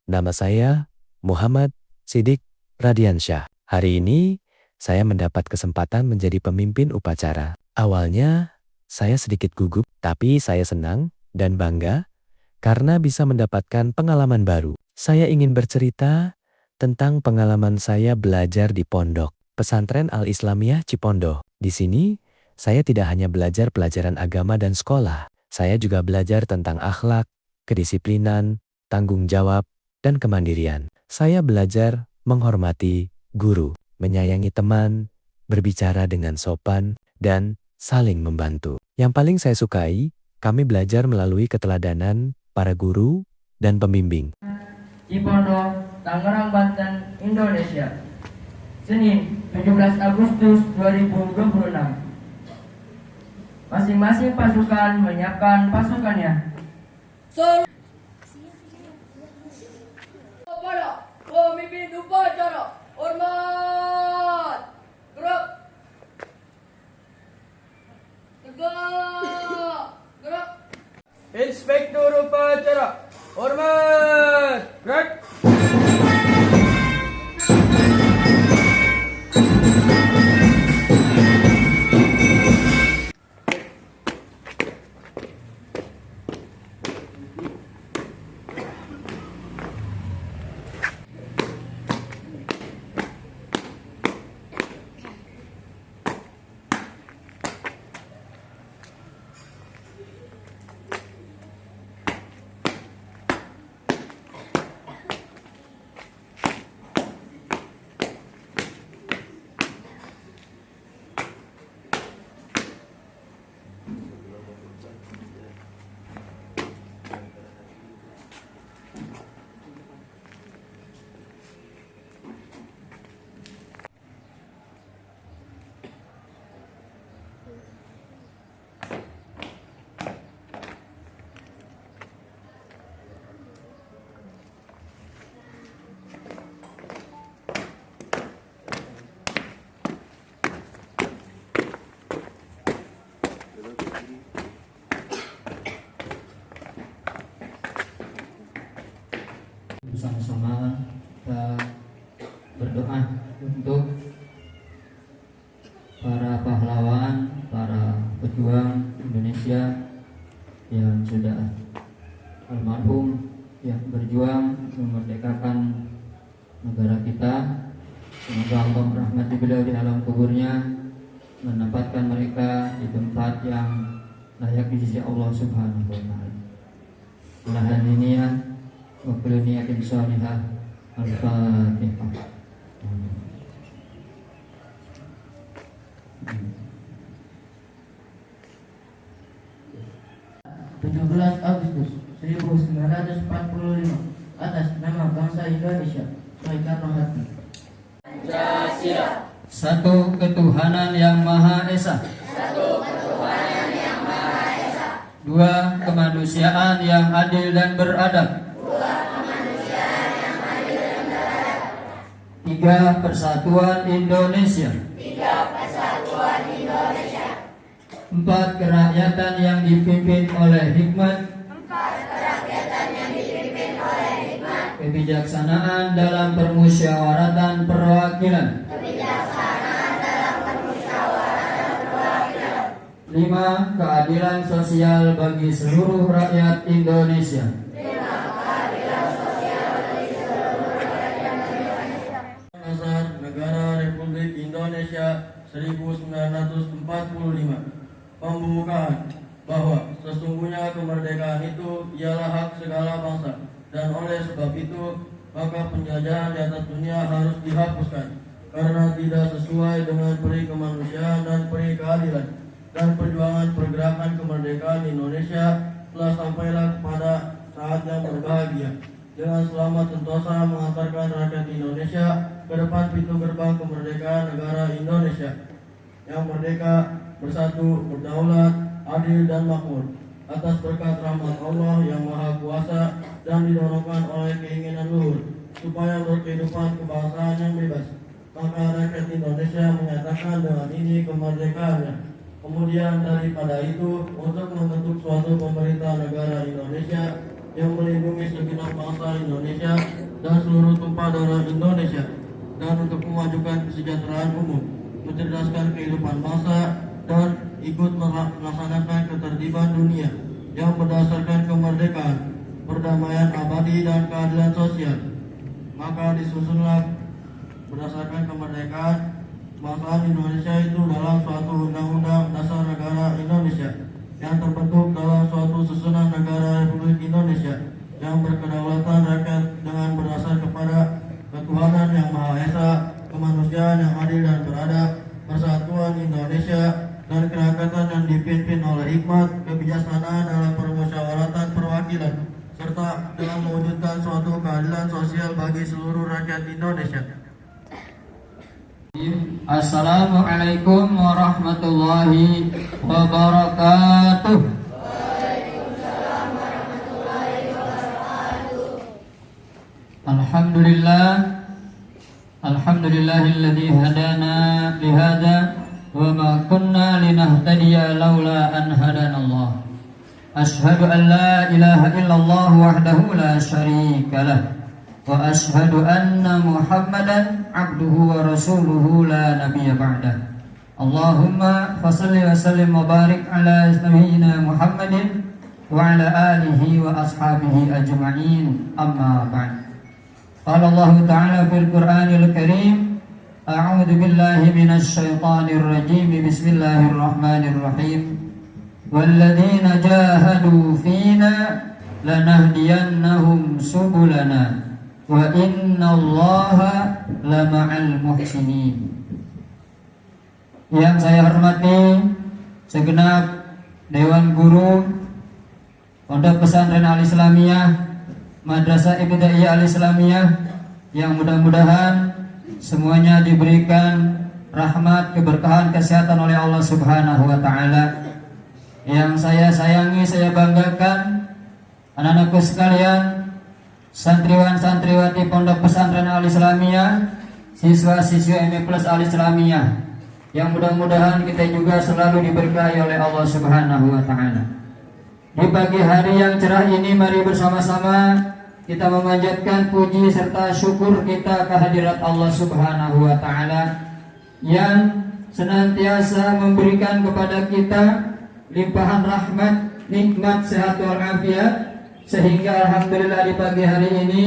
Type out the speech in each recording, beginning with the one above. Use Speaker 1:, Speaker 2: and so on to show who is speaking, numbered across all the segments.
Speaker 1: Nama saya Muhammad Siddiq Radiansyah. Hari ini saya mendapat kesempatan menjadi pemimpin upacara. Awalnya saya sedikit gugup, tapi saya senang dan bangga karena bisa mendapatkan pengalaman baru. Saya ingin bercerita tentang pengalaman saya belajar di pondok Pesantren Al-Islamiyah Cipondoh. Di sini saya tidak hanya belajar pelajaran agama dan sekolah, saya juga belajar tentang akhlak, kedisiplinan, tanggung jawab, dan kemandirian. Saya belajar menghormati guru, menyayangi teman, berbicara dengan sopan, dan saling membantu. Yang paling saya sukai, kami belajar melalui keteladanan para guru dan pembimbing.
Speaker 2: Cipondoh, Tangerang, Banten, Indonesia. Senin, 17 Agustus 2026. Masing-masing pasukan menyiapkan pasukannya.
Speaker 3: Pada pemimpin upacara, hormat, gerak, tegak, gerak.
Speaker 4: Inspektur upacara, hormat, gerak.
Speaker 5: Bersama-sama kita berdoa untuk para pahlawan, para pejuang Indonesia yang sudah almarhum, yang berjuang memerdekakan negara kita. Semoga Allah merahmati beliau di alam kuburnya, menempatkan mereka di tempat yang layak di sisi Allah Subhanahu wa Ta'ala. Lahan ini ya, wakil niyatin salihah. Al-Fatihah.
Speaker 2: 17 Agustus 1945 atas nama bangsa Indonesia. Soekarno Hatta.
Speaker 5: Satu ketuhanan yang Maha Esa. Dua kemanusiaan yang adil dan beradab. Tiga persatuan Indonesia. Empat kerakyatan yang dipimpin oleh hikmat. Kebijaksanaan dalam permusyawaratan perwakilan. Lima, keadilan sosial bagi seluruh rakyat Indonesia.
Speaker 4: Dasar Negara Republik Indonesia 1945. Pembukaan bahwa sesungguhnya kemerdekaan itu ialah hak segala bangsa, dan oleh sebab itu maka penjajahan di atas dunia harus dihapuskan karena tidak sesuai dengan peri kemanusiaan dan peri keadilan, dan perjuangan pergerakan kemerdekaan Indonesia telah sampailah kepada saat yang berbahagia dengan selamat sentosa mengantarkan rakyat Indonesia ke depan pintu gerbang kemerdekaan negara Indonesia yang merdeka, bersatu, berdaulat, adil dan makmur atas berkat rahmat Allah yang Maha Kuasa dan didorongkan oleh keinginan luhur supaya berkehidupan kebangsaan yang bebas. Maka rakyat Indonesia menyatakan dengan ini kemerdekaannya. Kemudian daripada itu, untuk membentuk suatu pemerintah negara Indonesia yang melindungi segenap bangsa Indonesia dan seluruh tumpah darah Indonesia, dan untuk memajukan kesejahteraan umum, mencerdaskan kehidupan bangsa, dan ikut melaksanakan ketertiban dunia yang berdasarkan kemerdekaan, perdamaian abadi, dan keadilan sosial. Maka disusunlah berdasarkan kemerdekaan bangsa Indonesia itu dalam suatu undang-undang dasar negara Indonesia yang terbentuk dalam suatu susunan negara Republik Indonesia yang berkedaulatan rakyat dengan berdasar kepada ketuhanan yang Maha Esa, kemanusiaan yang adil dan beradab, persatuan Indonesia, dan kerakyatan yang dipimpin oleh hikmat, kebijaksanaan dalam permusyawaratan perwakilan, serta dalam mewujudkan suatu keadilan sosial bagi seluruh rakyat Indonesia.
Speaker 5: Assalamualaikum warahmatullahi wabarakatuh. Alhamdulillahilladzi hadana lihada wa ma kunna linahtadiya laula an hadanallah. Ashhadu an la ilaha illallah wahdahu la syarika lah. Wa ashhadu anna Muhammadan abduhu wa rasuluhu la nabiyya ba'dah. Allahumma fassalli wa sallim wa barik ala nabiyyina Muhammadin wa ala alihi wa ashabihi ajma'in, amma ba'd. Qala Allah ta'ala fil Qur'anil Karim, a'udzu billahi minasy syaithanir rajim, bismillahirrahmanirrahim. Walladzina jahadu fina lanahdiyannahum subulana wa innallaha lama'al muhsinin. Yang saya hormati segenap Dewan Guru Pondok Pesantren Al-Islamiyah Madrasah Ibtidaiyah Al-Islamiyah, yang mudah-mudahan semuanya diberikan rahmat, keberkahan, kesehatan oleh Allah Subhanahu wa taala. Yang saya sayangi, saya banggakan, anak-anakku sekalian, santriwan-santriwati Pondok Pesantren Al-Islamiyah, siswa-siswi MI Plus Al-Islamiyah, yang mudah-mudahan kita juga selalu diberkahi oleh Allah Subhanahu wa taala. Di pagi hari yang cerah ini, mari bersama-sama kita memanjatkan puji serta syukur kita kehadirat Allah Subhanahu wa taala yang senantiasa memberikan kepada kita limpahan rahmat, nikmat, sehat walafiat, sehingga alhamdulillah di pagi hari ini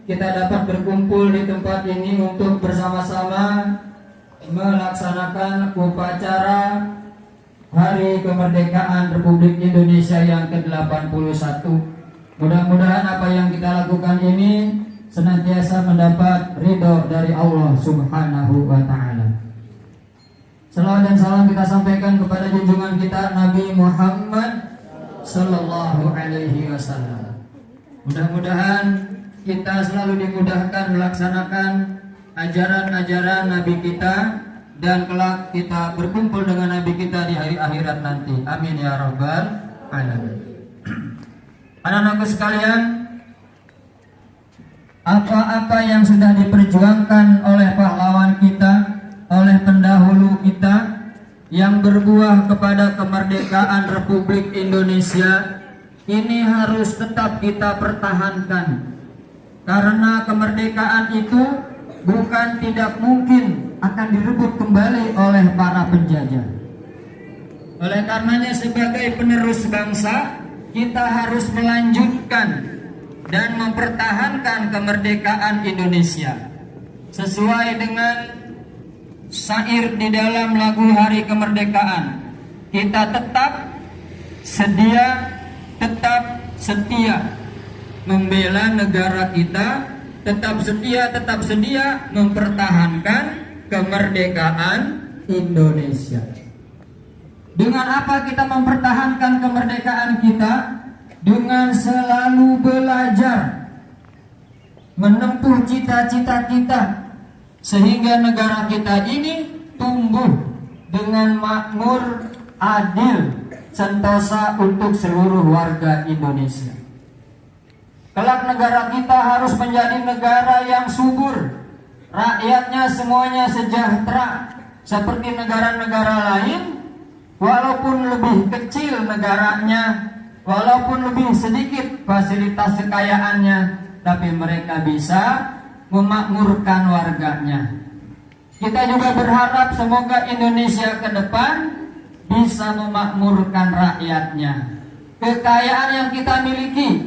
Speaker 5: kita dapat berkumpul di tempat ini untuk bersama-sama melaksanakan upacara Hari Kemerdekaan Republik Indonesia yang ke-81. Mudah-mudahan apa yang kita lakukan ini senantiasa mendapat ridho dari Allah Subhanahu wa taala. Salawat dan salam kita sampaikan kepada junjungan kita Nabi Muhammad sallallahu alaihi wasallam. Mudah-mudahan kita selalu dimudahkan melaksanakan ajaran-ajaran Nabi kita, dan kelak kita berkumpul dengan Nabi kita di hari akhirat nanti. Amin ya rabbal alamin. Anak-anakku sekalian, apa-apa yang sudah diperjuangkan oleh pahlawan kita, oleh pendahulu kita, yang berbuah kepada kemerdekaan Republik Indonesia, ini harus tetap kita pertahankan. Karena kemerdekaan itu bukan tidak mungkin akan direbut kembali oleh para penjajah. Oleh karenanya sebagai penerus bangsa, kita harus melanjutkan dan mempertahankan kemerdekaan Indonesia sesuai dengan syair di dalam lagu Hari Kemerdekaan. Kita tetap setia membela negara kita, tetap sedia mempertahankan kemerdekaan Indonesia. Dengan apa kita mempertahankan kemerdekaan kita? Dengan selalu belajar, menempuh cita-cita kita, sehingga negara kita ini tumbuh dengan makmur, adil, sentosa untuk seluruh warga Indonesia. Kelak negara kita harus menjadi negara yang subur, rakyatnya semuanya sejahtera, seperti negara-negara lain. Walaupun lebih kecil negaranya, walaupun lebih sedikit fasilitas kekayaannya, tapi mereka bisa memakmurkan warganya. Kita juga berharap semoga Indonesia ke depan bisa memakmurkan rakyatnya. Kekayaan yang kita miliki,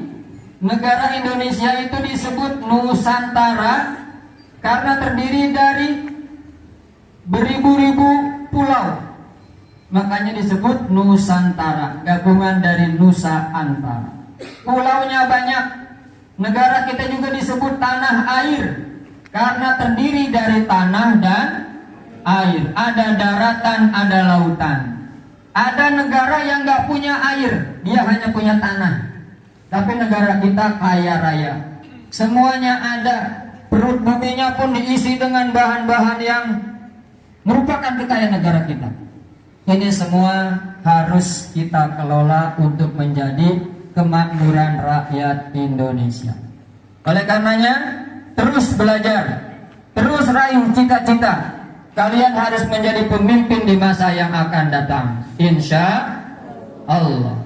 Speaker 5: negara Indonesia itu disebut Nusantara karena terdiri dari beribu-ribu pulau. Makanya disebut Nusantara, gabungan dari Nusa Antara. Pulaunya banyak. Negara kita juga disebut tanah air karena terdiri dari tanah dan air. Ada daratan, ada lautan. Ada negara yang gak punya air, dia hanya punya tanah. Tapi negara kita kaya raya, semuanya ada. Perut buminya pun diisi dengan bahan-bahan yang merupakan kekayaan negara kita. Ini semua harus kita kelola untuk menjadi kemakmuran rakyat Indonesia. Oleh karenanya, terus belajar, terus raih cita-cita. Kalian harus menjadi pemimpin di masa yang akan datang, insya Allah.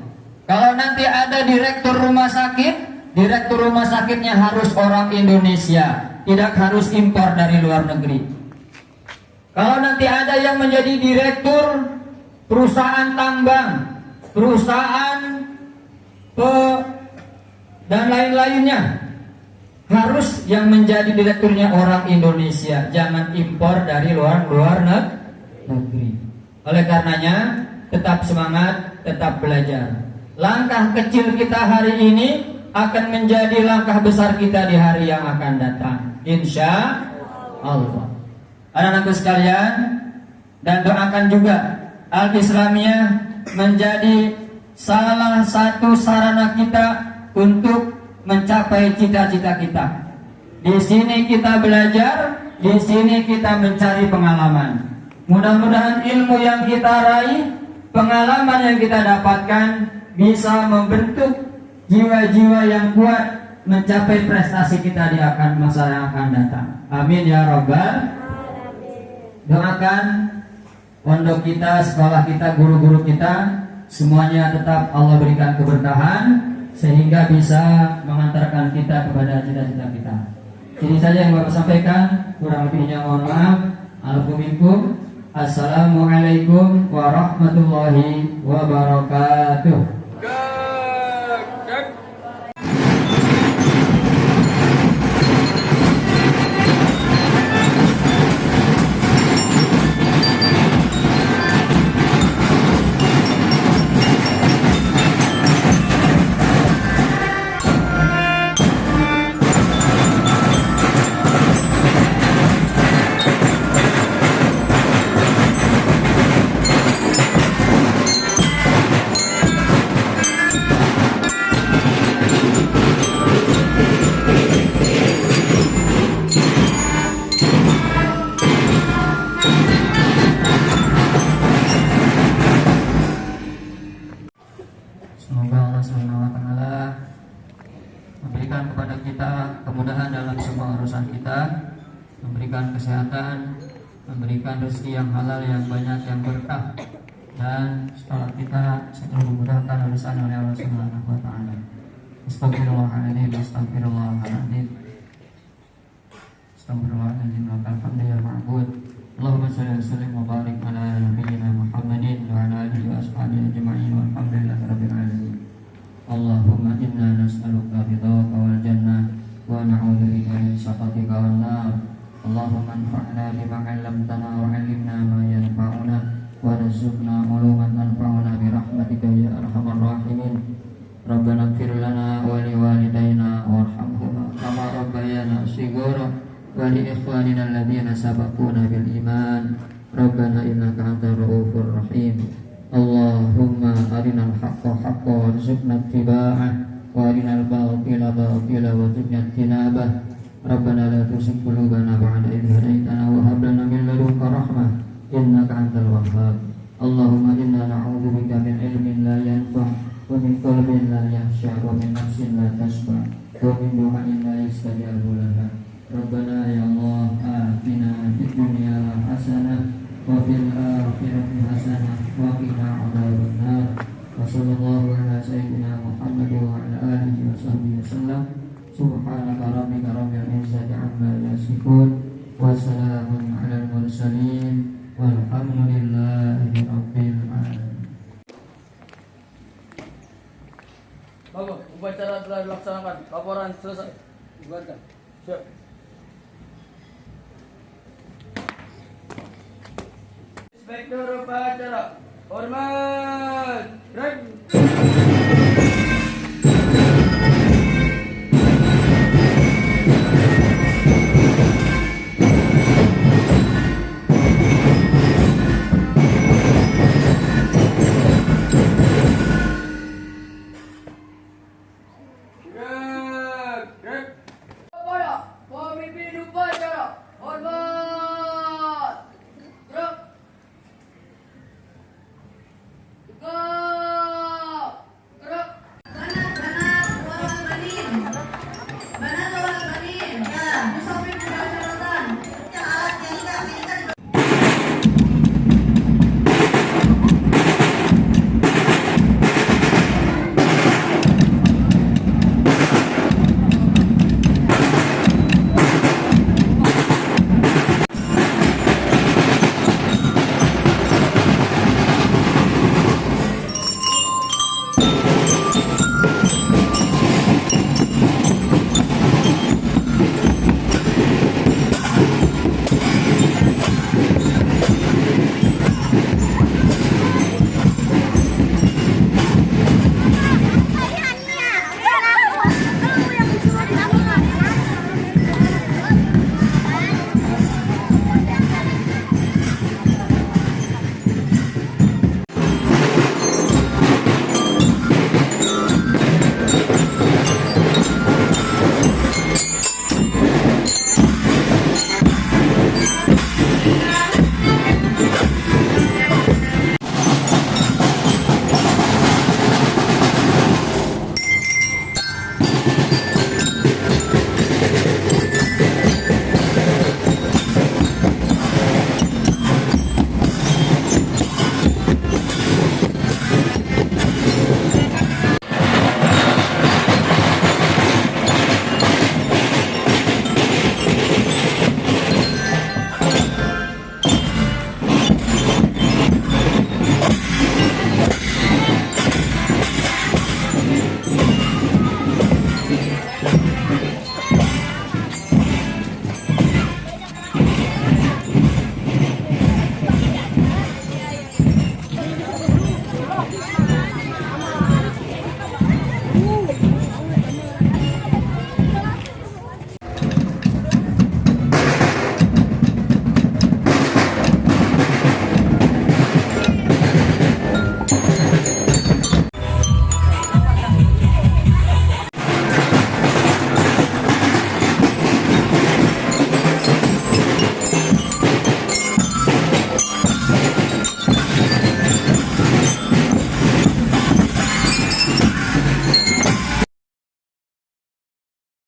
Speaker 5: Kalau nanti ada direktur rumah sakit, direktur rumah sakitnya harus orang Indonesia, tidak harus impor dari luar negeri. Kalau nanti ada yang menjadi direktur perusahaan tambang, perusahaan dan lain-lainnya, harus yang menjadi direkturnya orang Indonesia, jangan impor dari luar negeri. Oleh karenanya, tetap semangat, tetap belajar. Langkah kecil kita hari ini akan menjadi langkah besar kita di hari yang akan datang, insya Allah. Anak-anakku sekalian, dan doakan juga Al-Islamiyah menjadi salah satu sarana kita untuk mencapai cita-cita kita. Di sini kita belajar, di sini kita mencari pengalaman. Mudah-mudahan ilmu yang kita raih, pengalaman yang kita dapatkan bisa membentuk jiwa-jiwa yang kuat mencapai prestasi kita di masa yang akan datang. Amin ya Rabbal. Doakan pondok kita, sekolah kita, guru-guru kita, semuanya tetap Allah berikan keberkahan sehingga bisa mengantarkan kita kepada cita-cita kita. Ini saja yang Bapak sampaikan, kurang lebihnya mohon maaf. Alhamdulillah. Assalamualaikum warahmatullahi wabarakatuh. Semoga Allah SWT memberikan kepada kita kemudahan dalam semua urusan kita, memberikan kesehatan, memberikan rezeki yang halal, yang banyak, yang berkah, dan setelah kita selalu dimudahkan urusan oleh Allah Subhanahu wa taala. Astagfirullahaladzim, astagfirullahaladzim, astagfirullahaladzim, alhamdulillah ma'bud. Allahumma salli wa sallim wa barik ala nabiyyina Muhammadin wa ala alihi wa ashabihi ajma'in walhamdulillahi rabbil alamin. Allahumma inna nas'aluka ridhaka wal jannah wa na'udzubika min sakhatika wan nar. Allahumma anfa'na bima 'allamtana wa 'allimna ma yanfa'una wa warzuqna uluman tanfa'una bi rahmatika ya arhamar rahimin. Rabbana ighfir lana wa li walidayna warhamhuma kama rabbayana shighara wa li ikhwanina alladhina sabaquna bil iman. Rabbana innaka antar raufur rahim. Allahumma arinal haqqa haqqan warzuqna ittiba'ah wa arinal batila batila warzuqna ijtinabah. Rabbana la tuzigh qulubana ba'da idh hadaytana wa hab lana min ladunka rahmah innaka antal wahhab. Allahumma inna na'udzubika min ilmin la yanfa' wa min qalbin la yakhsha wa min nafsin la tashba' wa min du'ain la yastajabu laha. Rabbana ya Allah atina fid dunya hasanah wa fil akhirati hasanah wa qina adzabannar. Wa sallallahu ala سيدنا محمد وعلى آله وصحبه وسلم. سبحانك ربك رب العزة عما يصفون وسلام على المرسلين والحمد لله رب العالمين.
Speaker 3: Bagus, upacara telah dilaksanakan. Laporan selesai. Bubarkan. Siap. Inspektur upacara. Hormat. Rem. Kepada pemimpin upacara, hormat. Gerak. Tegak. Gerak.